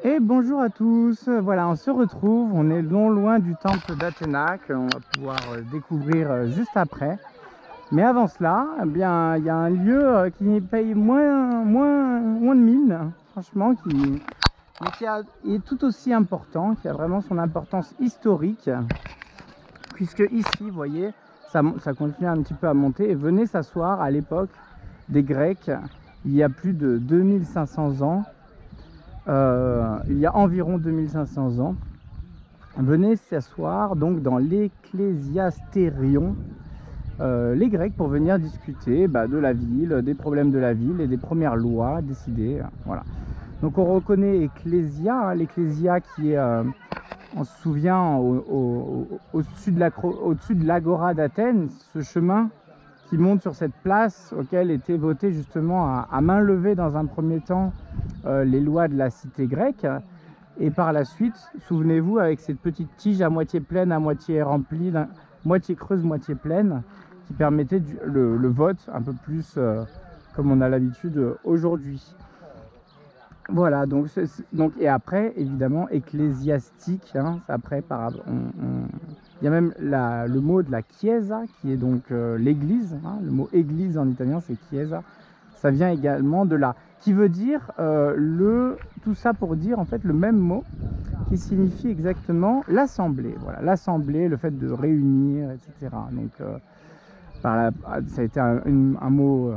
Et bonjour à tous, voilà on se retrouve, on est non loin du temple d'Athéna qu'on va pouvoir découvrir juste après. Mais avant cela, eh bien, il y a un lieu qui paye moins de mine, franchement, mais qui est tout aussi important, qui a vraiment son importance historique. Puisque ici, vous voyez, ça continue un petit peu à monter et venez s'asseoir à l'époque des Grecs, il y a plus de 2500 ans. Il y a environ 2500 ans, venez s'asseoir donc dans l'Ecclésiastérion, les Grecs, pour venir discuter de la ville, des problèmes de la ville et des premières lois décidées. Voilà. Donc on reconnaît Ecclésia, l'Ecclésia qui est, on se souvient, au-dessus de l'agora d'Athènes, ce chemin qui monte sur cette place auquel étaient votées justement à main levée dans un premier temps les lois de la cité grecque, et par la suite, souvenez-vous, avec cette petite tige à moitié pleine, à moitié remplie, moitié creuse, moitié pleine, qui permettait le vote un peu plus comme on a l'habitude aujourd'hui. Voilà, donc et après évidemment ecclésiastique, hein, après il y a même le mot de la chiesa qui est donc l'église, hein, le mot église en italien c'est chiesa, ça vient également de là, qui veut dire tout ça pour dire en fait le même mot qui signifie exactement l'assemblée, voilà, l'assemblée, le fait de réunir, etc. Donc ça a été un mot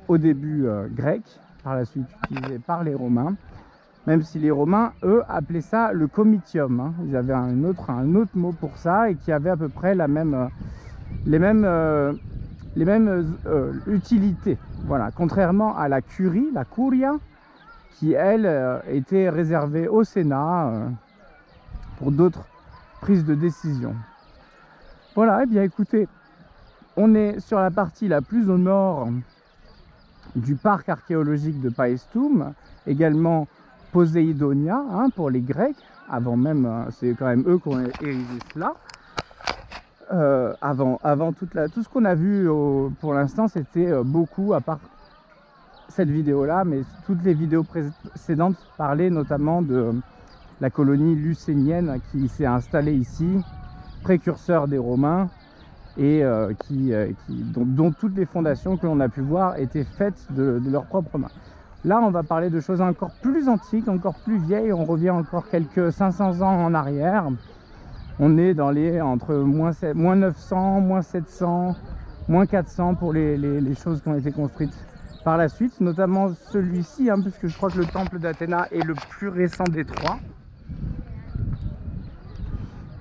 au début grec, par la suite utilisé par les Romains, même si les Romains, eux, appelaient ça le comitium, hein. Ils avaient un autre mot pour ça et qui avait à peu près les mêmes utilités. Voilà. Contrairement à la curie, la curia, qui elle était réservée au Sénat pour d'autres prises de décision. Voilà, et bien écoutez, on est sur la partie la plus au nord du parc archéologique de Paestum, également Poséidonia, hein, pour les Grecs, avant même, c'est quand même eux qui ont érigé cela. Avant tout ce qu'on a vu pour l'instant, c'était beaucoup, à part cette vidéo-là, mais toutes les vidéos précédentes parlaient notamment de la colonie lucénienne qui s'est installée ici, précurseur des Romains, et dont toutes les fondations que l'on a pu voir étaient faites de leurs propres mains. Là, on va parler de choses encore plus antiques, encore plus vieilles. On revient encore quelques 500 ans en arrière. On est dans entre moins 900, moins 700, moins 400 pour les choses qui ont été construites par la suite, notamment celui-ci, hein, puisque je crois que le temple d'Athéna est le plus récent des trois.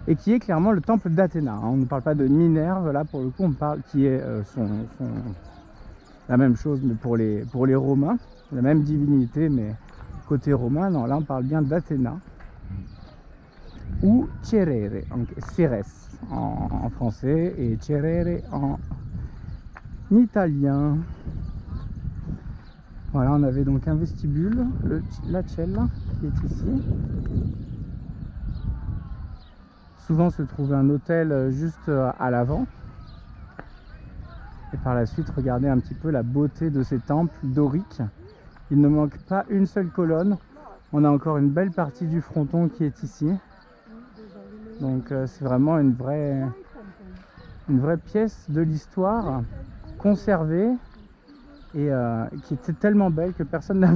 Et qui est clairement le temple d'Athéna. On ne parle pas de Minerve, là pour le coup on parle qui est la même chose mais pour les Romains, la même divinité mais côté romain. Non, là on parle bien d'Athéna, ou Cerere, Cérès en français et Cerere en italien. Voilà, on avait donc un vestibule, la cella qui est ici. Souvent se trouvait un hôtel juste à l'avant. Et par la suite, regardez un petit peu la beauté de ces temples doriques. Il ne manque pas une seule colonne. On a encore une belle partie du fronton qui est ici. Donc c'est vraiment une vraie pièce de l'histoire conservée et qui était tellement belle que personne n'a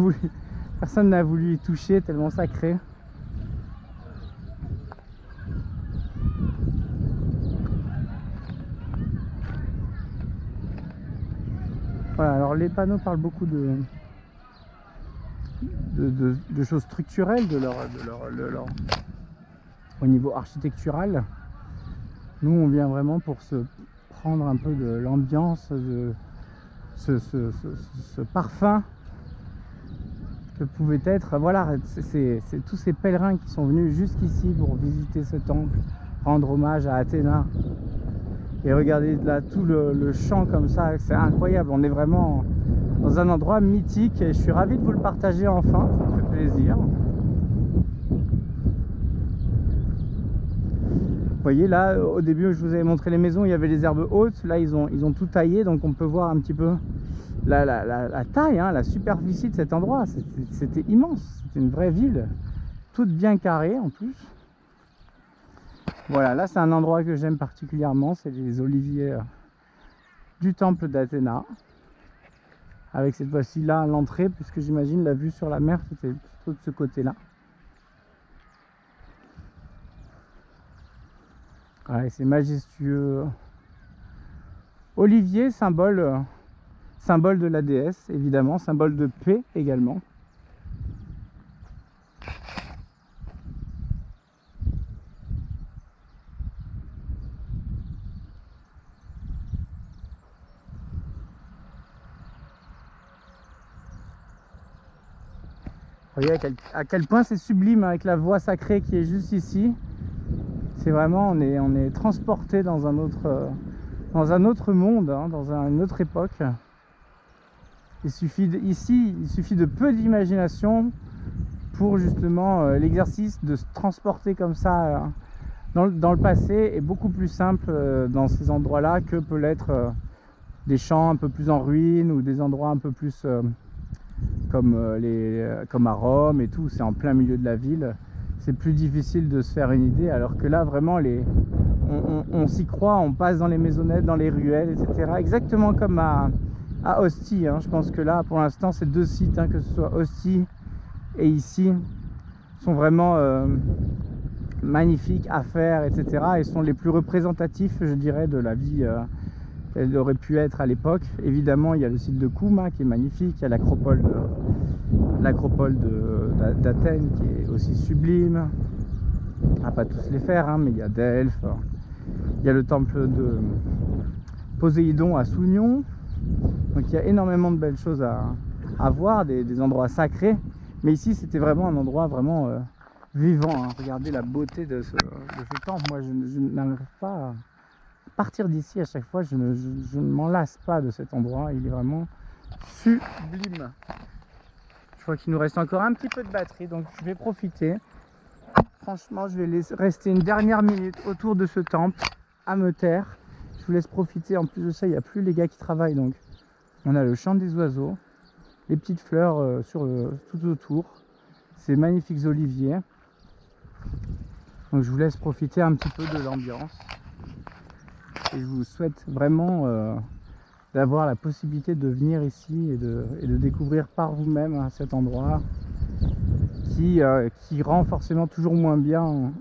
voulu y toucher, tellement sacré. Voilà, alors les panneaux parlent beaucoup de choses structurelles, au niveau architectural. Nous, on vient vraiment pour se prendre un peu de l'ambiance, de ce parfum que pouvait être. Voilà, c'est tous ces pèlerins qui sont venus jusqu'ici pour visiter ce temple, rendre hommage à Athéna. Et regardez là tout le champ comme ça, c'est incroyable. On est vraiment dans un endroit mythique et je suis ravi de vous le partager enfin, ça me fait plaisir. Vous voyez là, au début je vous avais montré les maisons, il y avait les herbes hautes, là ils ont tout taillé, donc on peut voir un petit peu la taille, hein, la superficie de cet endroit. C'était immense, c'était une vraie ville. toutes bien carrées en plus. Voilà, là c'est un endroit que j'aime particulièrement, c'est les oliviers du temple d'Athéna. Avec cette fois-ci là l'entrée, puisque j'imagine la vue sur la mer c'était plutôt de ce côté-là. Ouais, c'est majestueux. Olivier, symbole de la déesse, évidemment, symbole de paix également. Vous voyez à quel point c'est sublime avec la voie sacrée qui est juste ici. C'est vraiment, on est transporté dans un autre monde, hein, dans une autre époque. Ici, il suffit de peu d'imagination pour justement l'exercice de se transporter comme ça dans le passé est beaucoup plus simple dans ces endroits-là que peut l'être des champs un peu plus en ruine ou des endroits un peu plus comme à Rome et tout, c'est en plein milieu de la ville. C'est plus difficile de se faire une idée, alors que là vraiment on s'y croit, on passe dans les maisonnettes, dans les ruelles, etc. Exactement comme à Ostie, hein. Je pense que là pour l'instant ces deux sites, hein, que ce soit Ostie et ici, sont vraiment magnifiques à faire, etc. et sont les plus représentatifs, je dirais, de la vie qu'elle aurait pu être à l'époque. Évidemment il y a le site de Kouma qui est magnifique, il y a l'acropole d'Athènes qui est aussi sublime. On va pas tous les faire, hein, mais il y a Delphes, il y a le temple de Poséidon à Sounion. Donc il y a énormément de belles choses à voir, des endroits sacrés. Mais ici c'était vraiment un endroit vraiment vivant, hein. Regardez la beauté de ce temple. Moi je n'arrive pas à partir d'ici à chaque fois, je ne m'en lasse pas de cet endroit. Il est vraiment sublime. Je crois qu'il nous reste encore un petit peu de batterie, donc je vais profiter. Franchement, je vais rester une dernière minute autour de ce temple à me taire. Je vous laisse profiter. En plus de ça, il n'y a plus les gars qui travaillent, donc on a le chant des oiseaux, les petites fleurs tout autour, ces magnifiques oliviers. Donc je vous laisse profiter un petit peu de l'ambiance. Et je vous souhaite vraiment d'avoir la possibilité de venir ici et de découvrir par vous-même cet endroit qui rend forcément toujours moins bien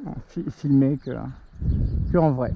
filmé que en vrai.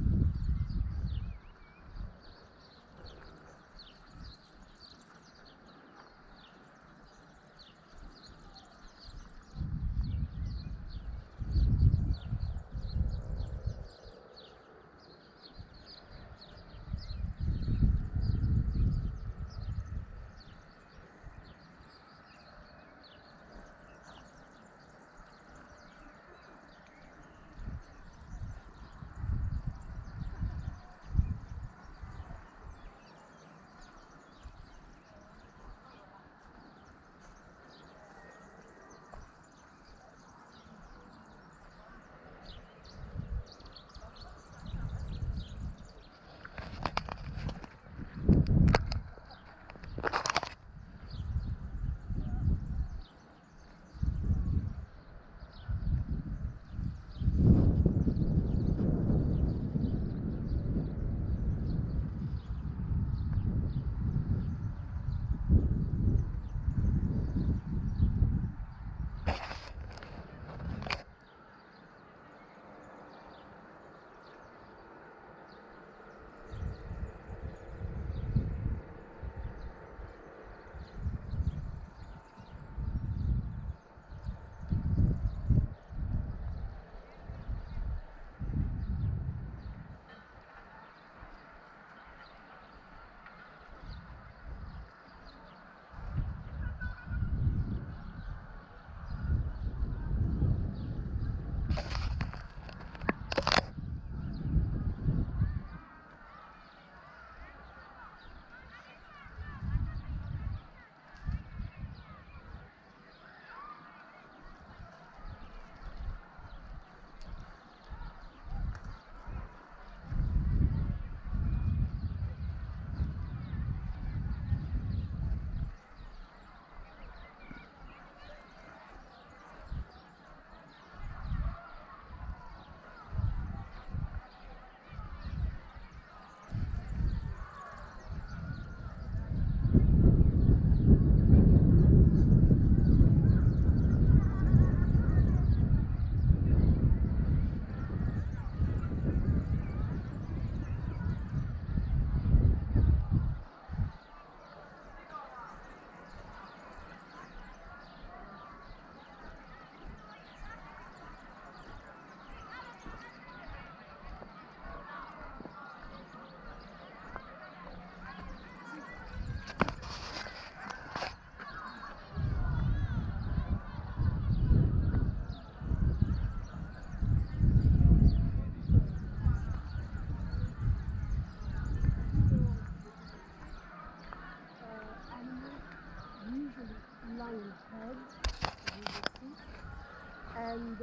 and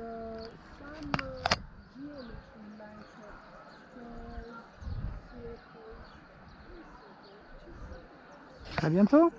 some geometry like stairs, circles, À bientôt.